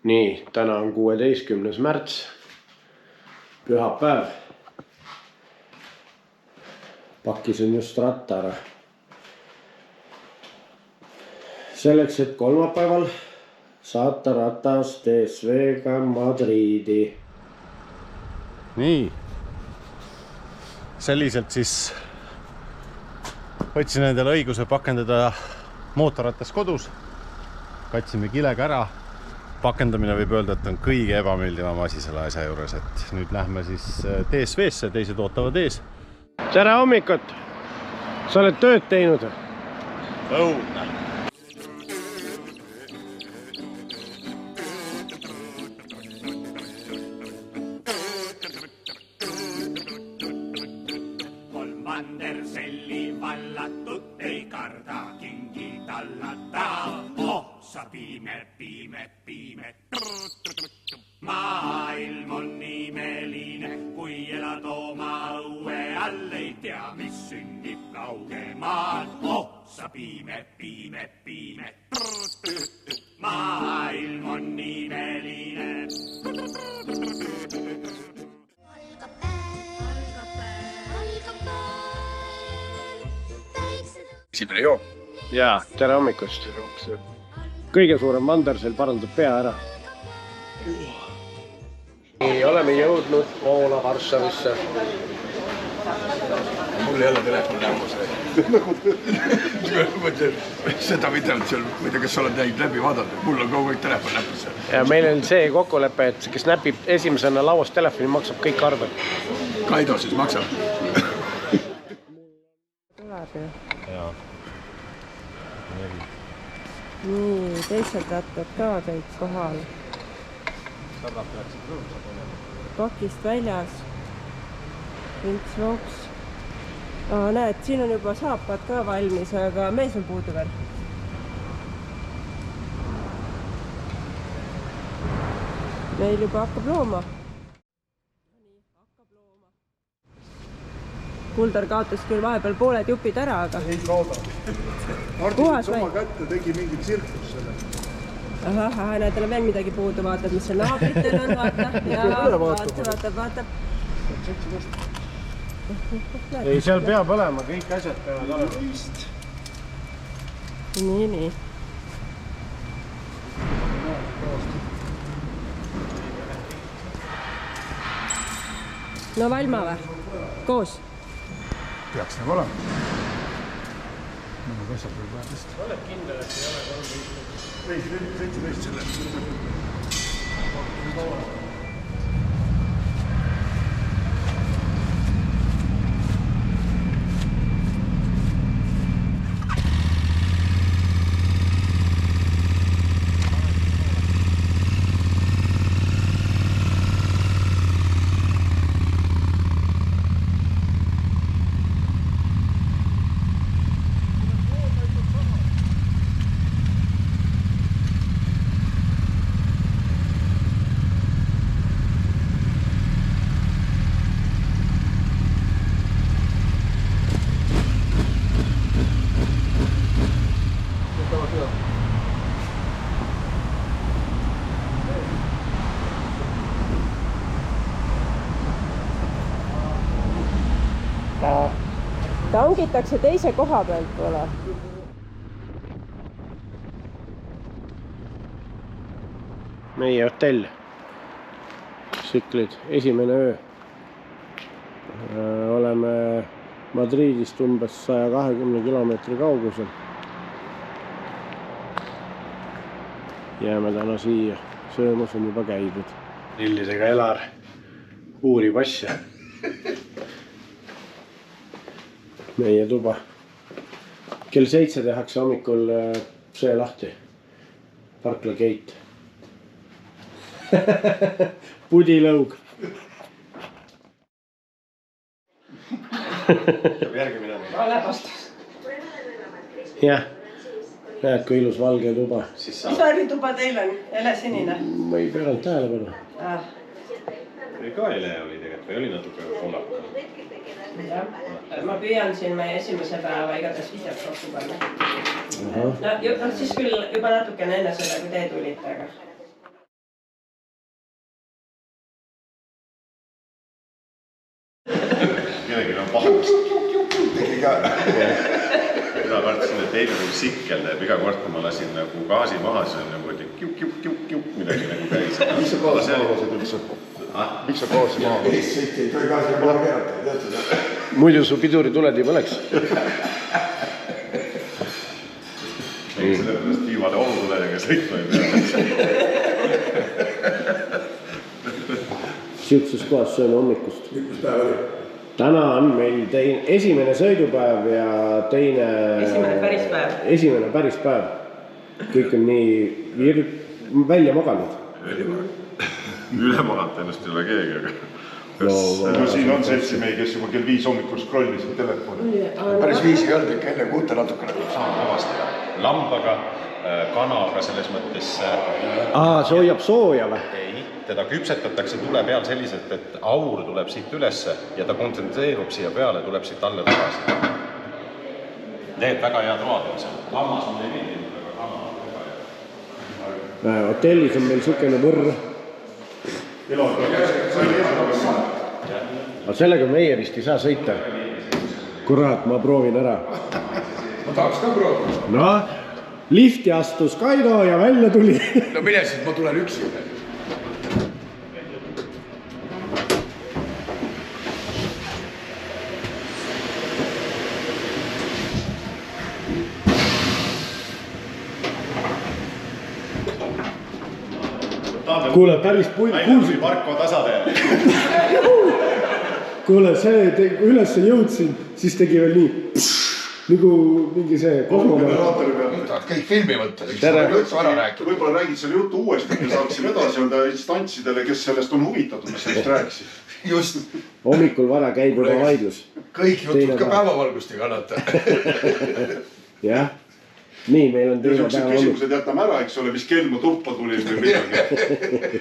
Nii, täna on 16. märts, pühapäev. Pakkisin just ratta ära. Selleks, et kolmapäeval saata ratas DSV-ga Madriidi. Nii. Selliselt siis võtsin endale õiguse pakendada mootorratas kodus. Katsime kilega ära. Pakendamine võib öelda, et on kõige ebameeldivam asi selle asja juures, et nüüd lähme siis DSV-sse, teised ootavad ees. Tere hommikut! Sa oled tööd teinud? Õudne! Manderselli vallatut ei karda kingi tallata. Sa piime. Maailm on imeline, kui elad oma õue all, ei tea, mis sünnib kaugemaal. Sa piime. Maailm on imeline. Sibre Joop. Jaa, tere hommikust. Kõige suurem Mandersell parandab pea ära. Nii, oleme jõudnud Poola Varssavisse. Mul ei ole telefon näomas. Seda videot seal, ma ei tea, kas sa oled näinud läbi vaadata. Mul on kogu aeg telefon näpis. Ja meil on see kokkulepe, et kes näpib esimesena lauast telefoni, maksab kõik arved. Kaido siis maksab. Jaa. Nii, teised rattad ka kõik kohal. Pakist väljas. Vints-Voks. Näed, siin on juba saapad ka valmis, aga mees on puudu veel. Meil juba hakkab looma. Kuldar kaotas küll vahepeal pooled jupid ära, aga... Ei kaoda. Martin oma kätte tegi mingit sirkus selle. Ahah, näed, on veel midagi puudu, vaatad, mis see naabritel on, vaata. Ja vaatab. Ei, seal peab olema, kõik asjad peavad olema. Nii. No Valma või? Koos? Peaks nagu olema. Mõned asjad võib vaja tõsta. Oled kindel, et ei ole 17 selle. Tangitakse teise koha pealt pole. Meie hotell. Süklid, esimene öö. Oleme Madridist umbes 120 kilomeetri kaugusel. Jääme täna siia. Söömas on juba käidud. Lillidega Elar uurib asja. Meie tuba. Kell 7 tehakse hommikul see lahti. Parkla gate. Pudilõug. Järgimine. Ole vastus. Jah. Näed, kui ilus valge tuba. Mis värvi tuba teil on? Ele sinine? Ma ei pööranud tähelepanu. Ka ele oli tegelikult või oli natuke kollaka? Ma püüan siin meie esimese päeva igatahes videot kokku panna. No siis küll juba natukene enne seda, kui te tulite, aga kellelgi on pahust. Tegi ka. Mina kartsin, et eile mul sikkel teeb iga kord, kui ma lasin nagu gaasi maha, siis on nagu kiup, midagi nagu käis. Miks sa gaasi maha lasid üldse? Miks sa gaasi maha lasid? Eest sõiti ei tohi gaasi maha keerata, tead seda? Muidu su pidurituled ei põleks. Sellepärast viimane ohutuledega sõitma ei pea. Siukses kohas sööme hommikust. Mis päev oli? Täna on meil esimene sõidupäev ja teine... Esimene päris päev. Esimene päris päev. Kõik on nii välja maganud. Üle maganud ennast ei ole keegi, aga... No siin on seltsimehi, kes juba kell 5 hommikul scrollisid telefoni. Päris 5 ei olnud ikka enne 6 natukene. Saan avastada. Lambaga, kanaga selles mõttes... See hoiab sooja või? Ei, teda küpsetatakse tule peal selliselt, et aur tuleb siit ülesse ja ta kontsentreerub siia peale, tuleb siit alla tagasi. Need väga head road on seal. Lammas on ei meeldinud, aga kana on väga hea. Hotellis on meil sukene võrr. Aga sellega meie vist ei saa sõita. Kurat, ma proovin ära. Ma tahaks ka proovida. No, lifti astus Kaido ja välja tuli. No mine siis, ma tulen üksi. Kuule, päris kuulsid. Marko tasateel. Kuule, see ülesse jõudsin, siis tegi veel nii. Nagu mingi see Generaatori peal. Tahad kõik filmi võtta, siis sa üldse ära rääkida. Võib-olla räägid selle jutu uuesti, me saaksime edasi öelda instantsidele, kes sellest on huvitatud, mis sellest rääkisid. Just. Hommikul vara käib juba vaidlus. Kõik jutud ka päevavalgust ei kannata. Jah. Nii, meil on teine päeva olnud. Küsimused jätame ära, eks ole, mis kell mu tuppa tuli või midagi.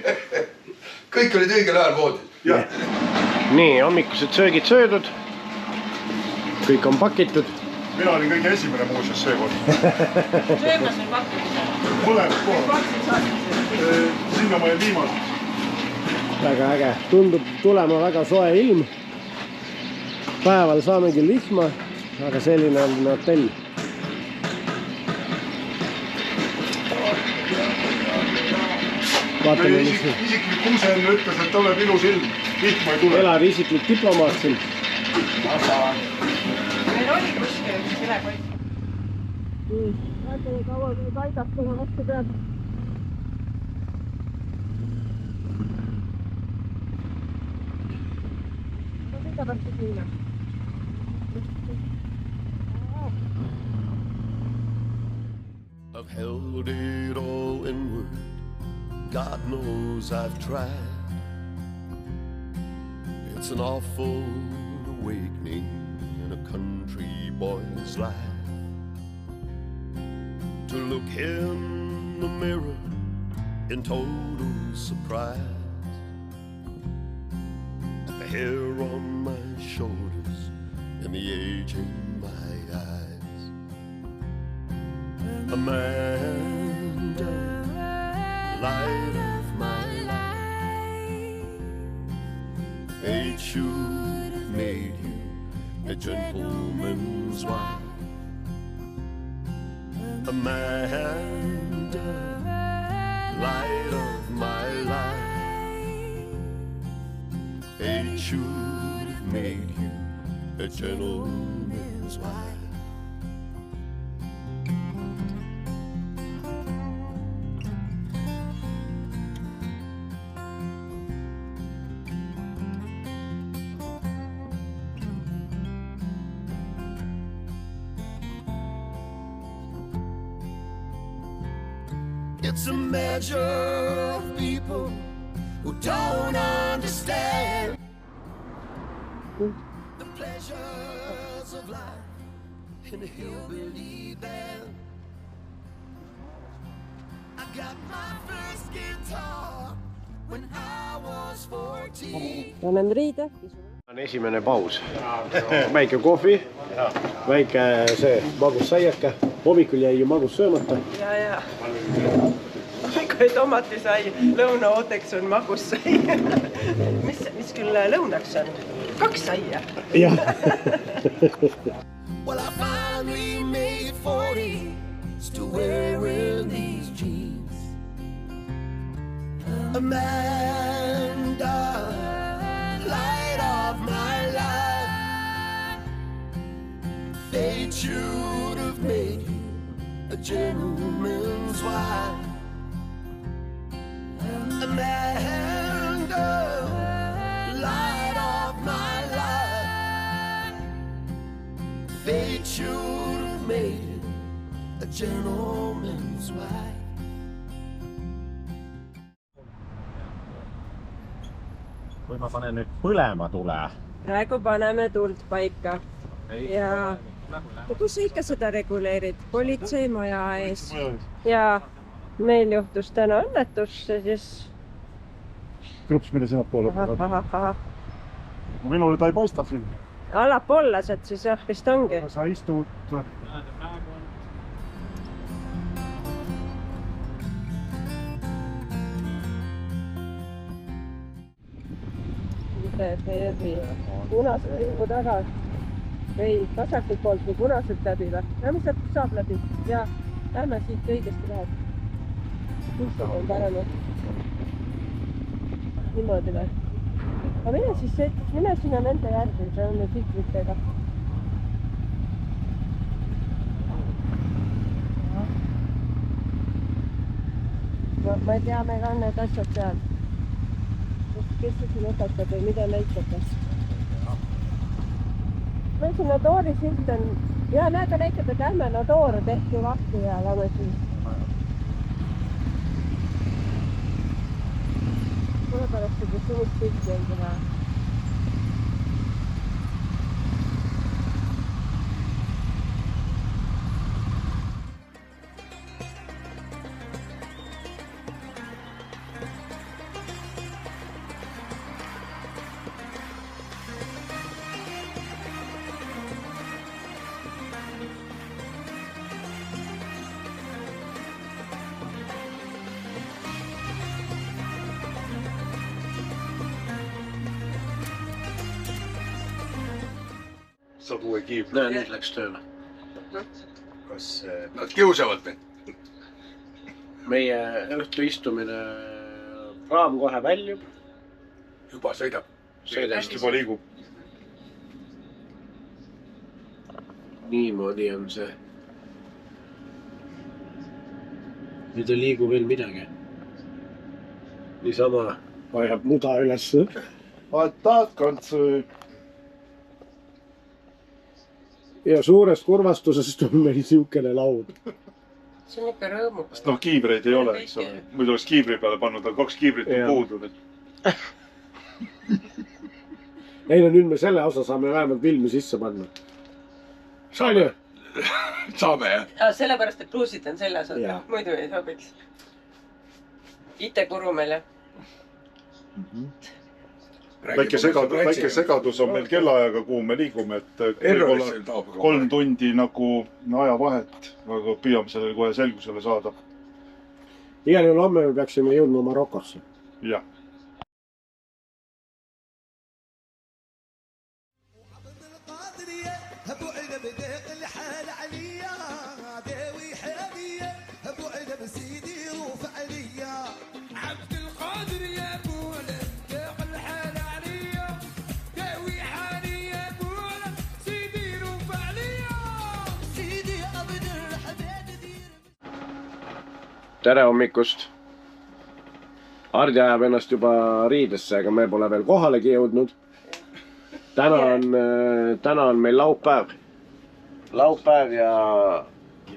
Kõik olid õigel ajal voodid. Nii, hommikused söögid söödud. Kõik on pakitud. Mina olin kõige esimene muuseas seekord. Söömas või pakkumisel? Mõlemad kohal. Sinna ma jäin viimaseks. Väga äge. Tundub tulema väga soe ilm. Päeval saame küll vihma, aga selline on hotell. Isiklik Kuusen ütles, et tuleb ilus ilm. Vihma ei tule. Elar isiklik diplomaat siin. Meil oli kuskil üks silekott. Vaatame kaua, kui Kaidast kohe vastu peab. No mida vastu sinna? I've held it all inward. God knows I've tried. It's an awful awakening in a country boy's life. To look in the mirror in total surprise at the hair on my shoulders and the age in my eyes. Amanda, light of my life, fate should have made you a gentleman's wife. Amanda, light of my life, fate should have made you a gentleman's wife. It's a measure of people who don't understand the pleasures of life in a hillbilly band. I got my first guitar when I was 14. Panen riide. On esimene paus. Väike kohvi, väike see magus saiake. Hommikul jäi ju magus söömata. Ja. kui tomatisai, lõunaoodeks on magussai. mis küll lõunaks on? 2 saia. jah. Well, I finally made 40s to wearing these jeans. Amanda, light of my life. Fate should have made you a gentleman's wife. Amanda, light of my life. Fate should have made you a gentleman's wife. Kui ma panen nüüd põlema tule. Praegu paneme tuld paika. Ja kus sa ikka seda reguleerid? Politseimaja ees. Ja meil juhtus täna õnnetus, siis... Krõps meile sinna poole. Minule ta ei paista siin. Allapool lased siis jah, vist ongi. Sa istud. Punased lipu taga või vasakult poolt või punaselt läbi või? Mis sealt saab läbi? Ja ärme siit õigesti läheb. Kus on parem? Niimoodi või? Aga mine sinna nende järgi, see on nüüd filtritega. Ma ei tea, meil on need asjad seal. Kes see siin õpetab või mida näitatas? Meil siin Nodoori silt on... Ja näed, ta näitab, et ärme Nodoor tehti lahti ja läme siis. Mulle pärast seda suust pilti on seda. Saad uue kiivri. Näe, nüüd läks tööle. Kas Nad kiusavad meid. Meie õhtu istumine praam kohe väljub. Juba sõidab. Sõidast juba liigub. Niimoodi on see. Nüüd ei liigu veel midagi. Niisama vajab muda üles. Aitäh, Kantsu. Ja suurest kurvastusest on meil siukene laud. See on ikka rõõmukas. Noh, kiivreid ei ole, eks ole. Muidu oleks kiivri peale pannud, aga 2 kiivrit on puudu. Ei no nüüd me selle osa saame vähemalt filmi sisse panna. Saame. Saame, jah. Sellepärast, et pluusid on selles, muidu ei sobiks. IT-kuru meil, jah. Väike segadus on meil kellaajaga, kuhu me liigume, et võib-olla 3 tundi nagu ajavahet, aga püüame sellele kohe selgusele saada. Igal juhul homme me peaksime jõudma Marokosse. Jah. Tere hommikust! Hardi ajab ennast juba riidesse, aga me pole veel kohalegi jõudnud. Täna on meil laupäev. Laupäev ja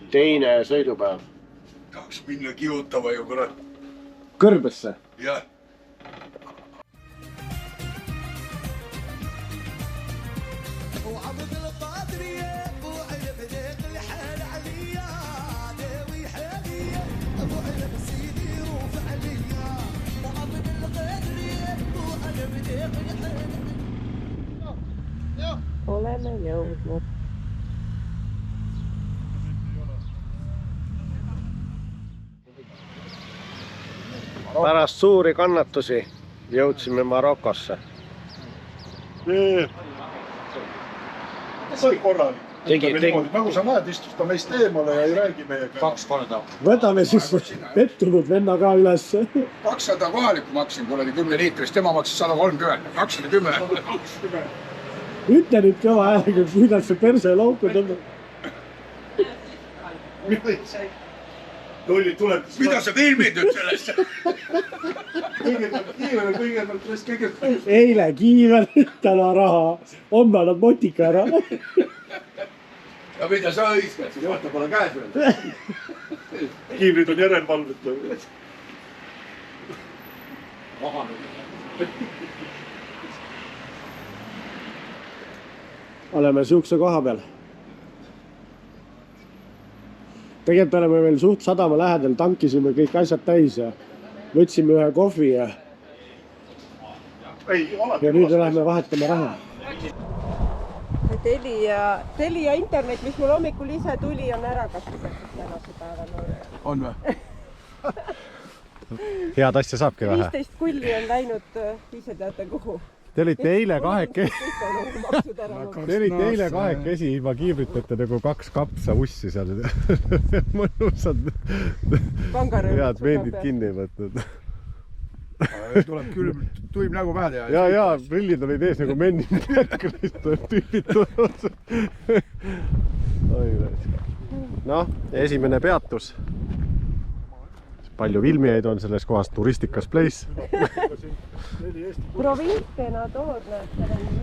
teine sõidupäev. Tahaks minna kihutama ju, kurat. Kõrbesse? Jah. Oleme jõudnud. pärast suuri kannatusi jõudsime Marokosse. See oli korralik. Nagu sa näed, istus ta meist eemale ja ei räägi meiega. 2 korda. Võtame siis pettunud venna ka üles. 200 kohalikku maksin, kui oli 10 liitrist, tema maksis 130, 210. Ütle nüüd kõva häälega, kuidas see perse lauku tõmbab. Mida sa filmid nüüd sellest? Kõigepealt Eile kiivel, täna raha. Homme annab motika ära. Ja mida sa õiskad, siis vaata pole käes veel. kiivrid on järelvalvet. Oleme siukse koha peal. Tegelikult oleme veel suht sadama lähedal, tankisime kõik asjad täis ja võtsime ühe kohvi ja nüüd lähme vahetame raha. Telia internet, mis mul hommikul ise tuli, on ära kasutatud tänase päeval. On või? Head asja saabki vähe. 15 kulli on läinud, ise teate kuhu. Te olite eile kahekesi ilma kiivriteta nagu 2 kapsa ussi seal. Mõnusad head veendid kinni võtnud. Tuleb küll tuim nägu pähe teha. Ja, prillid olid ees nagu menni tüübid tulevad. Noh, esimene peatus. Palju filmijaid on selles kohas, turistikas place. Provinsena tood, näed, seal on üles.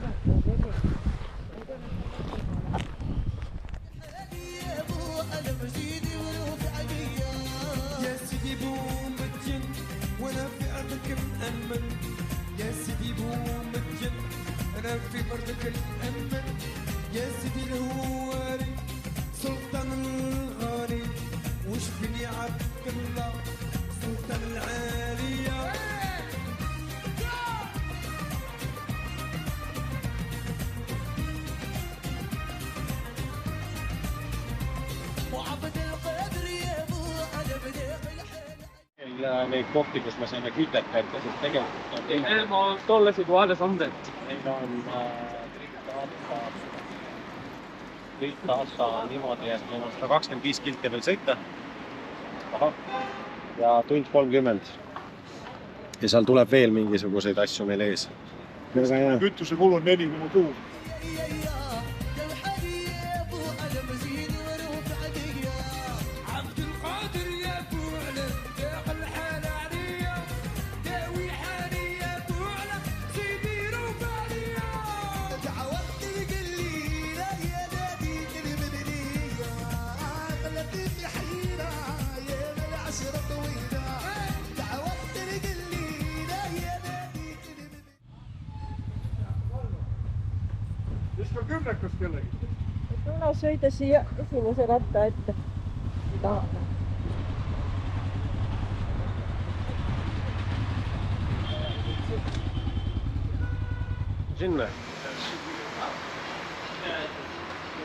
Neid kohti, kus me saime kütet kätte, sest tegelikult on teine. Ma tollasid vaades on teed. Meil on Riita niimoodi, et meil on 125 kilti veel sõita. Ja tund 30. Ja seal tuleb veel mingisuguseid asju meil ees. Kütuse kulu on 4,6. Kümnekas kellegi. Tule sõida siia esimese ratta ette. Sinna.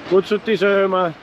Kutsuti sööma.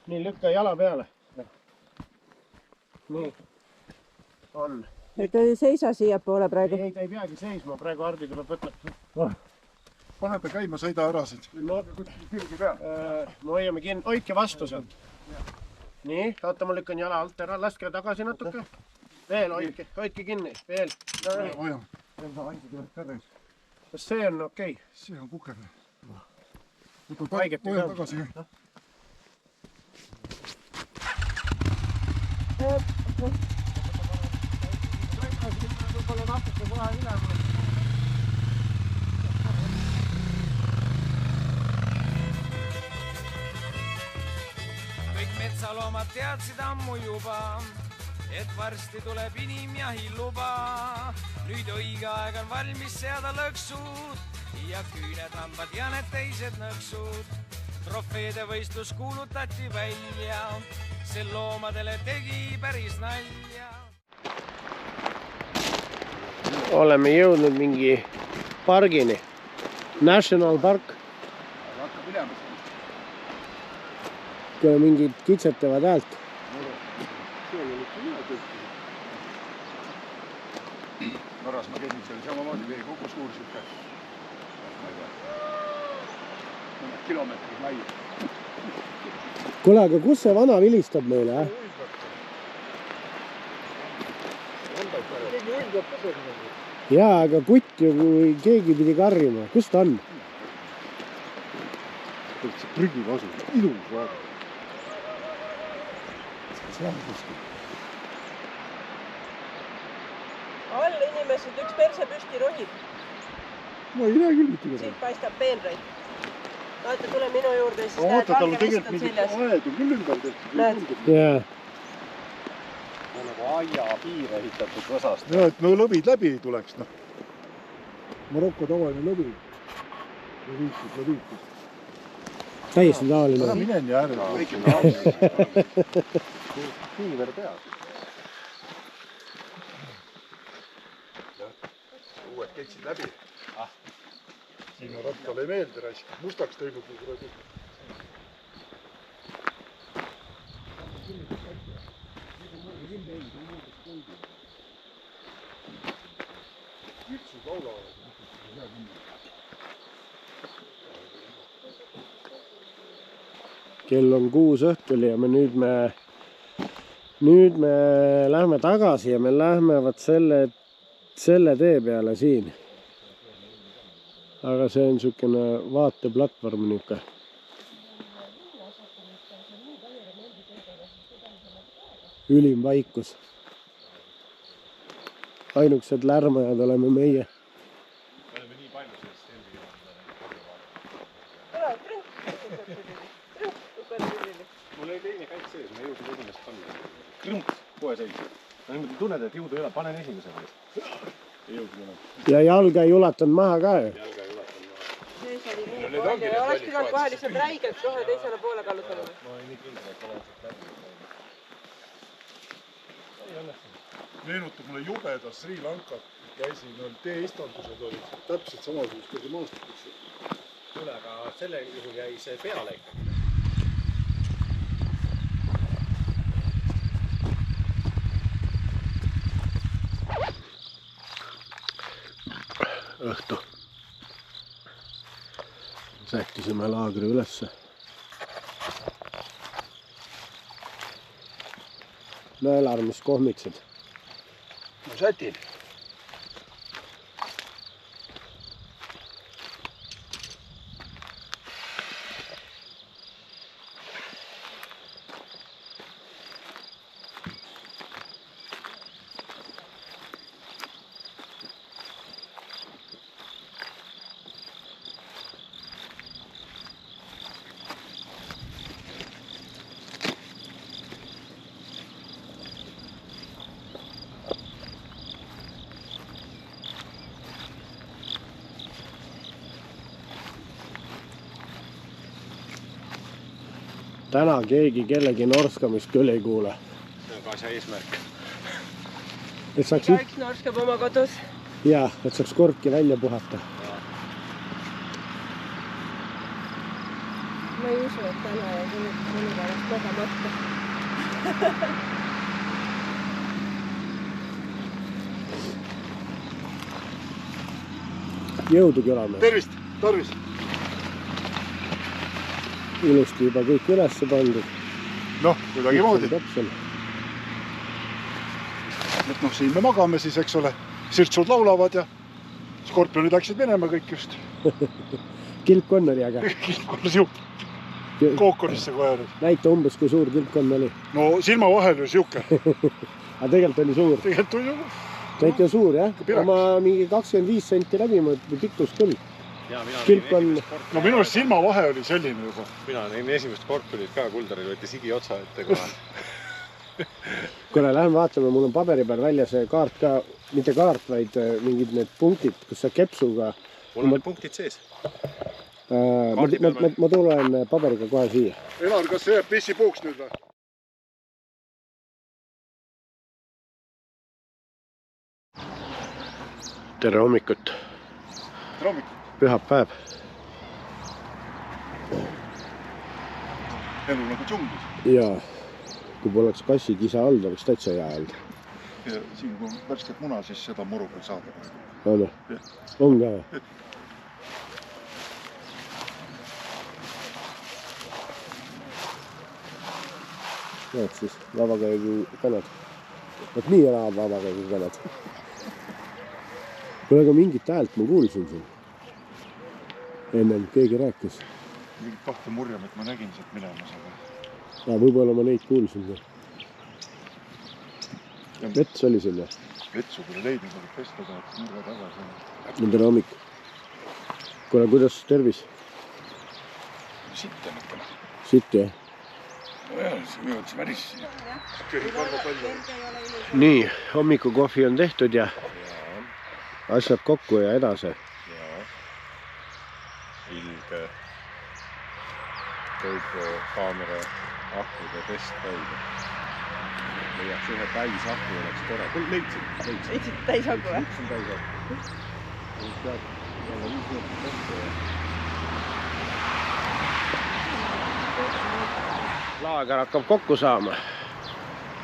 nii, lükka jala peale. Nii. On. Ta ei seisa siia poole praegu. Ei, ta ei peagi seisma. Praegu Hardi tuleb võtta. Panete käima, sõida ära siit. No, Külgi peal. me hoiame kinni. Hoidke vastu sealt. Nii, oota, ma lükkan jala alt ära. Laske tagasi natuke. Veel hoidke kinni. Veel. Hoiame. Kas see on okei? See on kukev. Haiget ei hoiame saa. tagasi. Võib-olla natuke kohe üle. Kõik metsaloomad teadsid ammu juba, et varsti tuleb inimjahiluba. Nüüd õige aeg on valmis seada lõksud ja küüned, hambad ja need teised nõksud. Trofeede võistlus kuulutati välja, see loomadele tegi päris nalja. Oleme jõudnud mingi pargini. National Park. Hakkab ülema. Kui mingid kitsetavad häält. Korras ma käisin seal samamoodi vee kogu suur siuke. Mõned kilomeetrid lai. Kuule, aga kus see vana vilistab meile, Jaa, aga kutt ju keegi pidi karjuma. Kus ta on? See prügikasu. Ilus vaadata. All inimesed üks perse püsti ronib. Ma ei näe küll mitte midagi. Siit paistab peenraid. Vaata, tule minu juurde, siis Vaata, tal on tegelikult mingit aedu küll ümber tehtud. Näed? Jaa. Nagu aia piir ehitatud osast. Ja, et no lõvid läbi ei tuleks. No. Marokko tavaline lõvi. Lõviitud. Täiesti tavaline. Ära minen ja ääre. Kiiver peas. Uued ketsid läbi. Sinna rattale ei meeldi raisk. Mustaks teinud või kuradi. Virtsud laulavad. Kell on 6 õhtul ja nüüd me lähme tagasi ja me lähme vaat selle tee peale siin. Aga see on niisugune vaateplatvorm niisugune. Ülim vaikus. Ainukesed lärmajad oleme meie. Oleme nii palju sellest helgi. Mul oli teine kaits sees, ma jõudnud esimest panna. Krõmp, kohe seis. No niimoodi tunned, et jõudu ei ole, panen esimese vahel. Ei jõudnud enam. Ja jalga ei ulatanud maha ka ju. Jalga ei ulatanud maha. Sees oli nii palju. Oleks pidanud kohe lihtsalt räigelt kohe teisele poole kallutama. Ma olin nii kindel, et olen siit läbi. Ei õnnestunud. Meenutab mulle jubeda Sri Lankat. Käisin, teeistandused olid täpselt samasugust kui maastikusse. Kuule, aga selle juhul jäi see peale ikka. Õhtu. Sähtisime laagri ülesse. Nõelarmis kohmiksed. No sätin. Täna keegi kellegi norskamist küll ei kuule. See on asja eesmärk. Et saaks igaüks norskab oma kodus. Jaa, et saaks korki välja puhata. Ma ei usu, et täna ja mõni pärast kogemata. Jõudu külamees. Tervist, tarvis. Ilusti juba kõik ülesse pandud. Noh, kuidagi moodi. Täpsel. Et noh, siin me magame siis, eks ole. Sirtsud laulavad ja skorpionid läksid minema kõik just. Kilpkonn oli äge. Kilpkonn siuke. Kookonisse kohe nüüd. Näita umbes, kui suur kilpkonn oli. No silma vahel ju siuke. Aga tegelikult oli suur. Tegelikult oli ju. Täitsa suur, jah. Oma mingi 25 senti läbi mõõtme pikkus küll. Kilpkonn. No minu arust silma vahe oli selline juba. Mina näin esimest skorpionit ka, Kuldaril võeti sigi otsa ette kohe. Kuule, lähme vaatame, mul on paberi peal välja see kaart ka, mitte kaart, vaid mingid need punktid, kus sa kepsuga... Mul on need punktid sees. Ma tulen paberiga kohe siia. Elar, kas see jääb pissipuuks nüüd või? Tere hommikut. Tere hommikut. Pühapäev. Elu nagu džunglis. Jaa. Kui poleks kassi kisa all, oleks täitsa hea all. Ja siin kui on värsket muna, siis seda muru peal saada. Anna. On ka või? Näed siis, vabakäigu kanad. Võt nii elavad vabakäigu kanad. Kuule, aga mingit häält ma kuulsin siin. Ennem keegi rääkis. Mingit kahte murjamit ma nägin sealt minemas, aga... Ja, võib-olla ma neid kuulsin. Vets oli siin või? Vetsu küll leidnud, oli pestada, et murre tagasi. Tere hommik. Kuule, kuidas tervis? Sitt on ikka. Sitt, jah? No jah, see jõudis väris. Nii, hommikukohvi on tehtud ja asjad kokku ja edasi. Ilge GoPro kaamera ahkude test käida. Leiaks ühe täis ahku, oleks tore. Kuule, leidsid? Leidsid täis ahku või? Üks on täis ahku. Peab jälle 5 minutit tehtu ja... Laager hakkab kokku saama.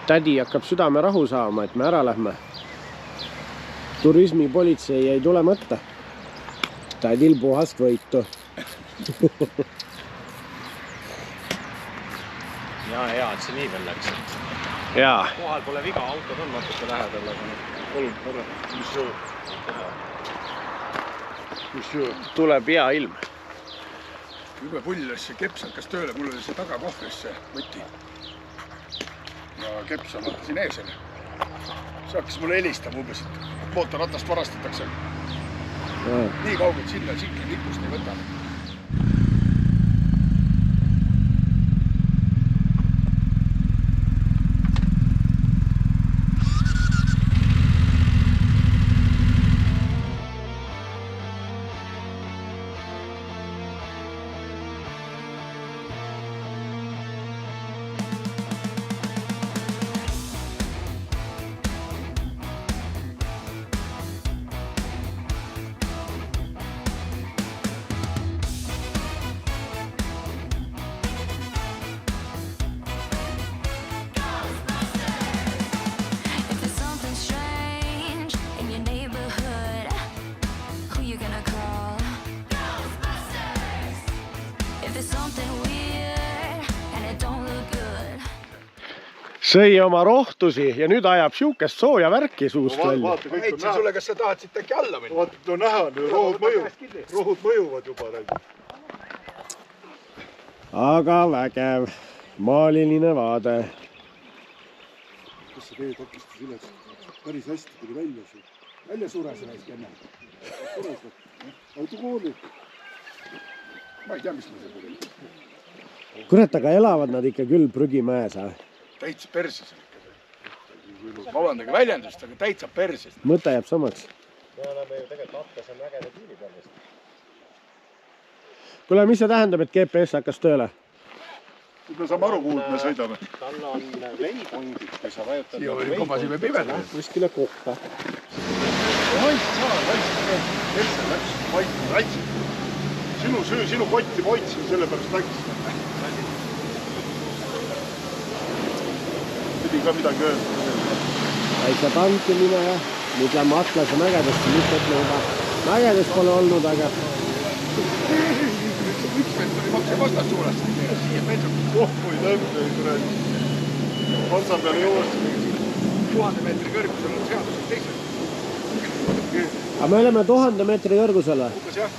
Tädi hakkab südamerahu saama, et me ära lähme. Turismipolitsei ei tule mõtta. Tädil puhast võitu. Ja hea, et see nii veel läks. Jaa. Kohal pole viga, autod on natuke lähedal, aga Palun, ära. Mis jõu? Tuleb hea ilm. Jube pull see keps hakkas tööle, mul oli see tagakohvris see võti. Ja keps on vaata siin ees oli. See hakkas mulle helistama umbes, et mootorratast varastatakse. Nii kaugelt sinna, sikli lippust ei võta. Sõi oma rohtusi ja nüüd ajab siukest sooja värki suust välja. Vaata, kõik on Heitsin sulle, kas sa tahad siit äkki alla minna? Vaata, no näha, rohud mõjuvad juba. Aga vägev. Maaliline vaade. Kas see tee takistus üles? Päris hästi tuli välja siin. Välja sures näist enne. Sures või? Autokooli. Ma ei tea, mis ma see tuli. Kurat, aga elavad nad ikka küll prügimäes, Täitsa perses ikka. Vabandage väljendust, aga täitsa perses. Mõte jääb samaks. Me oleme ju tegelikult Atlas on ägede tiimi peal. Kuule, mis see tähendab, et GPS hakkas tööle? me saame aru, kuhu me sõidame. Tal on veipongid, kui sa vajutad. Siia oli kobasime pimeda. Kuskile kohta. Kelsel läks, raitsi. Sinu süü, sinu kotti ma hoidsin, sellepärast läks. Pidi ka midagi öelda. Väike tankimine ja nüüd lähme Atlase mägedesse, nüüd mõtleme juba mägedes pole olnud, aga Üks vend oli makse vastas suurest. Siia meeldib. Kui täpne, kurat. Otsa peale jõuast. 1000 meetri kõrgusel on seadused teised. aga me oleme 1000 meetri kõrgusel. Umbes jah.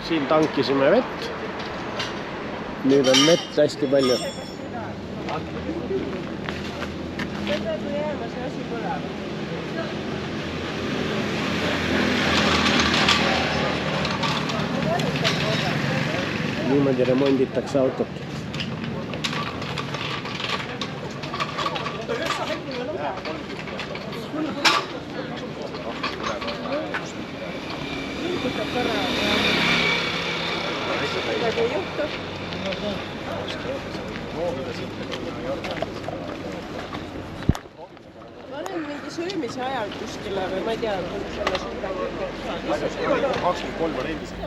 Siin tankisime vett. Nüüd on vett hästi palju. See peab jääma, see asi põleb. Niimoodi remonditakse autot. Midagi ei juhtu. Ma olen mingi söömise ajal kuskile või ma ei tea, selle suure 23 on endiselt.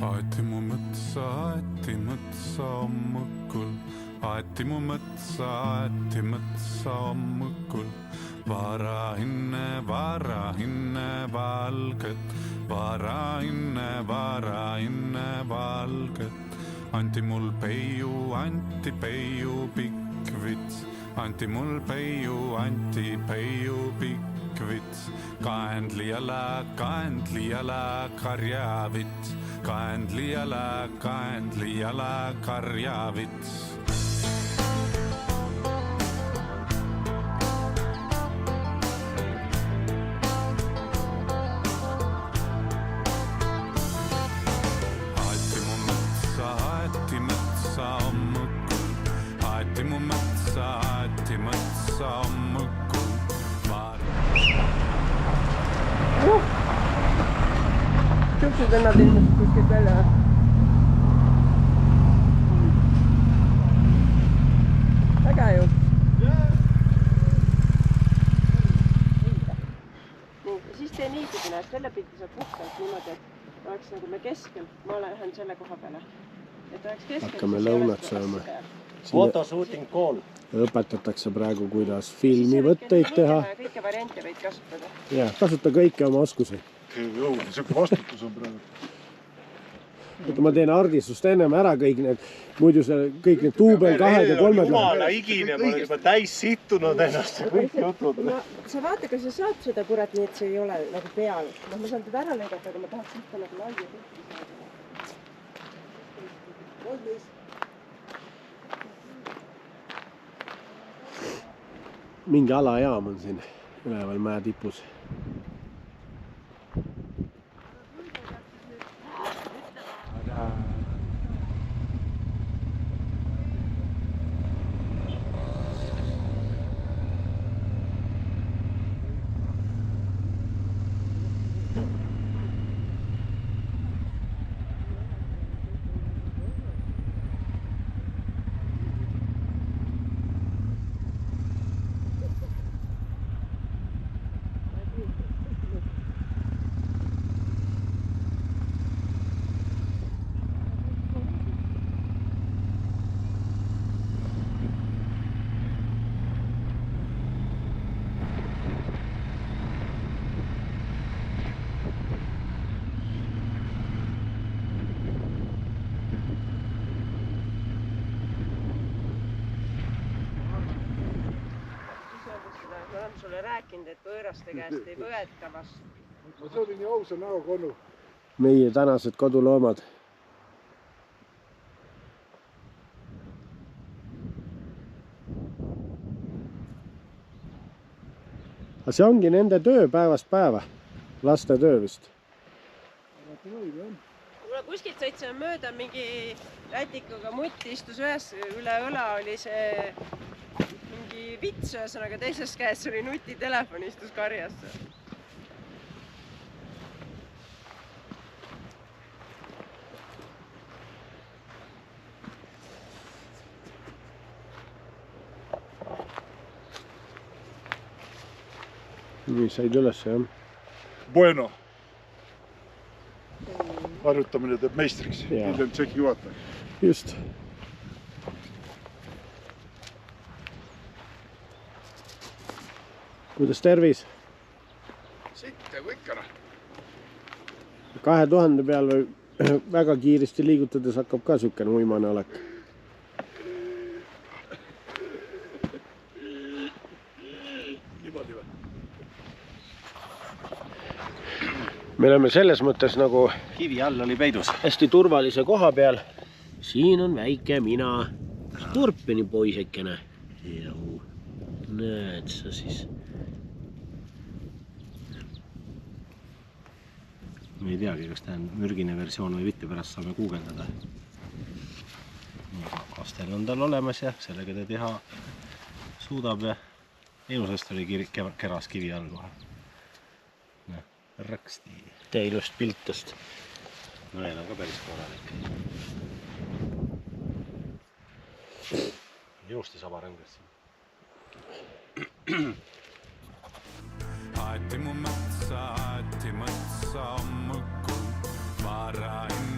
Aeti mu mõtsa hommikul. Aeti mu mõtsa hommikul. Varahinne valget. Varahinne valget. Anti mul peiu pikk vits. Anti mul peiu pikk vits. Kaendli jala karjavits. Kaendli jala karjavits. Aeti mu mõtsa hommikul. Siuksed vennad ilmselt kuskilt välja. Väga ju. Nii, siis tee niipidi, näed, selle pilti saab puhtalt niimoodi, et oleks nagu me keskel. Ma lähen selle koha peale. Et oleks keskel. Hakkame lõunat sööma. Fotoshooting call. Õpetatakse praegu, kuidas filmivõtteid teha. Kõike variante võid kasutada. Ja, kasuta kõike oma oskusi. Siuke vastutus on praegu. Ma teen ardistust ennem ära kõik need, muidu kõik need duubel 2 ja 3. Jumala igine, ma olen juba täis sittunud ennast ja kõik jutud. Sa vaata, kas sa saad seda kurat nii, et see ei ole nagu peal. Ma saan teda ära lõigata, aga ma tahaks ikka nagu laia pilti saada. Mingi alajaam on siin üleval mäe tipus. Sulle rääkinud, et võõraste käest ei võeta vastu. See oli nii ausa näoga onu. Meie tänased koduloomad. Aga see ongi nende töö päevast päeva. Laste töö vist. Mulle kuskilt sõitsime mööda mingi rätikuga mutt istus ühes üle õla oli see mingi mingi vits, ühesõnaga teises käes oli nutitelefon, istus karjas. Nii said üles, jah? Bueno. Harjutamine teeb meistriks. Hiljem tšeki juhataja. Just. Kuidas tervis? Sitte kui ikkana. 2000 peal või väga kiiresti liigutades hakkab ka sükene uimane olek. Niimoodi või? Me oleme selles mõttes nagu Kivi all oli peidus. hästi turvalise koha peal. Siin on väike mina, Skorpioni poisekene. Näed sa siis. Me ei teagi, kas ta on mürgine versioon või mitte, pärast saame guugeldada. Astel on tal olemas ja sellega ta teha suudab ja ilusast oli keras kivi all kohe. Raksti. Tee ilust piltust. No neil on ka päris korralik. Ilusti saba rõngas siin. Aeti mu metsa ammukul. Varain